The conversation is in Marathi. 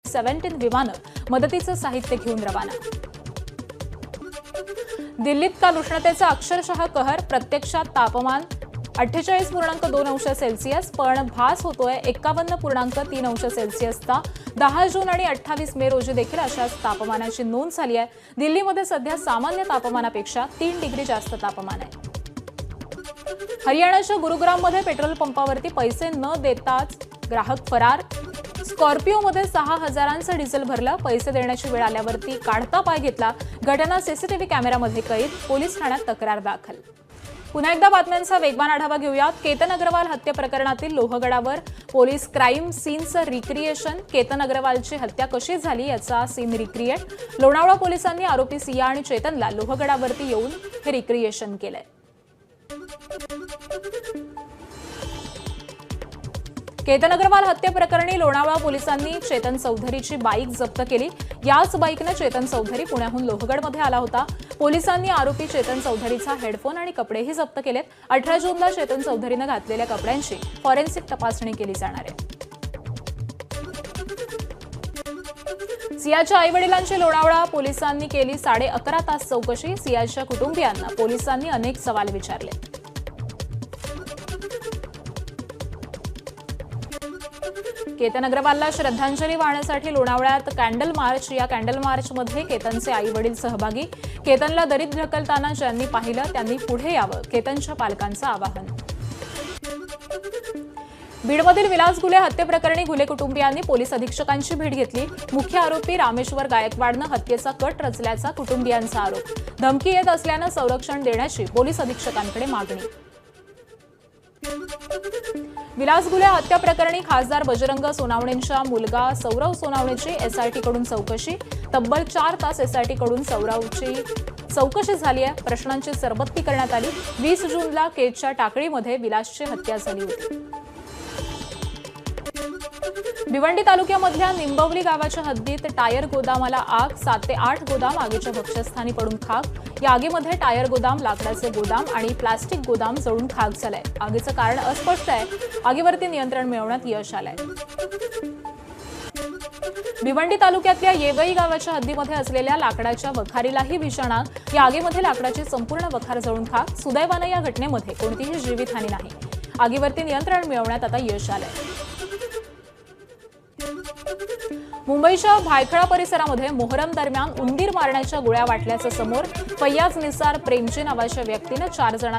17 विमानं मदतीचं साहित्य घेऊन रवाना। दिल्लीत काल उष्णतेचा अक्षरशः कहर, प्रत्यक्षात तापमान 48.2 अंश सेल्सिअस, पण भास होतोय 51.3 अंश सेल्सिअसचा। 10 जून आणि 28 मे रोजी देखील अशाच तापमानाची नोंद झाली आहे। दिल्लीमध्ये सध्या सामान्य तापमानापेक्षा 3 डिग्री जास्त तापमान आहे। हरियाणाच्या गुरुग्राममध्ये पेट्रोल पंपावरती पैसे न देताच ग्राहक फरार। स्कॉर्पिओमध्ये 6,000चं डिझेल भरलं, पैसे देण्याची वेळ आल्यावरती काढता पाय घेतला। घटना सीसीटीव्ही कॅमेऱ्यामध्ये कैद, पोलीस ठाण्यात तक्रार दाखल। पुन्हा एकदा बातम्यांचा वेगवान आढावा घेऊयात। केतन अग्रवाल हत्या प्रकरणातील लोहगडावर पोलीस क्राईम सीनचं रिक्रिएशन। केतन अग्रवालची हत्या कशी झाली याचा सीन रिक्रिएट। लोणावळा पोलिसांनी आरोपी सिया आणि चेतनला लोहगडावरती येऊन हे रिक्रिएशन केलंय। केतन अग्रवाल हत्या प्रकरणी लोणावळा पोलिसांनी चेतन चौधरीची बाईक जप्त केली। याच बाईकने चेतन चौधरी पुण्याहून लोहगडमध्ये आला होता। पोलिसांनी आरोपी चेतन चौधरीचा हेडफोन आणि कपडेही जप्त केलेत। 18 जूनला चेतन चौधरीने घातलेल्या कपड्यांची फॉरेन्सिक तपासणी केली जाणार आहे। सियाच्या आईवडिलांची लोणावळा पोलिसांनी केली 11.5 तास चौकशी। सियाच्या कुटुंबियांना पोलिसांनी अनेक सवाल विचारले। केतन अग्रवालला श्रद्धांजली वाहण्यासाठी लोणावळ्यात कॅन्डल मार्च। या कॅन्डल मार्चमध्ये केतनचे आई-वडील सहभागी। केतनला दरीत ढकलताना ज्यांनी पाहिलं त्यांनी पुढे यावं, केतनच्या पालकांचं आवाहन। बीडमधील विलास घुले हत्येप्रकरणी घुले कुटुंबियांनी पोलीस अधीक्षकांची भेट घेतली। मुख्य आरोपी रामेश्वर गायकवाडनं हत्येचा कट रचल्याचा कुटुंबियांचा आरोप। धमकी येत असल्यानं संरक्षण देण्याची पोलीस अधीक्षकांकडे मागणी। विलास घुले हत्या प्रकरणी खासदार बजरंग सोनावणेंचा मुलगा सौरव सोनावणेची एसआयटीकडून चौकशी। तब्बल 4 तास एसआयटीकडून सौरवची चौकशी झाली आहे। प्रश्नांची सरबत्ती करण्यात आली। 20 जूनला केजच्या टाकळीमध्ये विलासची हत्या झाली होती। भिवंडी तालुक्यामधल्या निंबवली गावाच्या हद्दीत टायर गोदामाला आग। 7 ते 8 गोदाम आगीच्या भक्ष्यस्थानी पडून खाक। या आगीमध्ये टायर गोदाम, लाकडाचे गोदाम आणि प्लास्टिक गोदाम जळून खाक झालंय। आगीचं कारण अस्पष्ट आहे। आगीवरती नियंत्रण मिळवण्यात यश आलंय। भिवंडी तालुक्यातल्या येवई गावाच्या हद्दीमध्ये असलेल्या लाकडाच्या वखारीलाही भीषण आग। या आगीमध्ये लाकडाची संपूर्ण वखार जळून खाक। सुदैवानं या घटनेमध्ये कोणतीही जीवितहानी नाही। आगीवरती नियंत्रण मिळवण्यात आता यश आलंय। मुंबईच्या भायखळा परिसरामध्ये मोहरम दरम्यान उंदीर मारण्याच्या गोळ्या वाटल्याचं समोर। फैयाज निसार प्रेमजी नावाच्या व्यक्तीनं 4 जणांना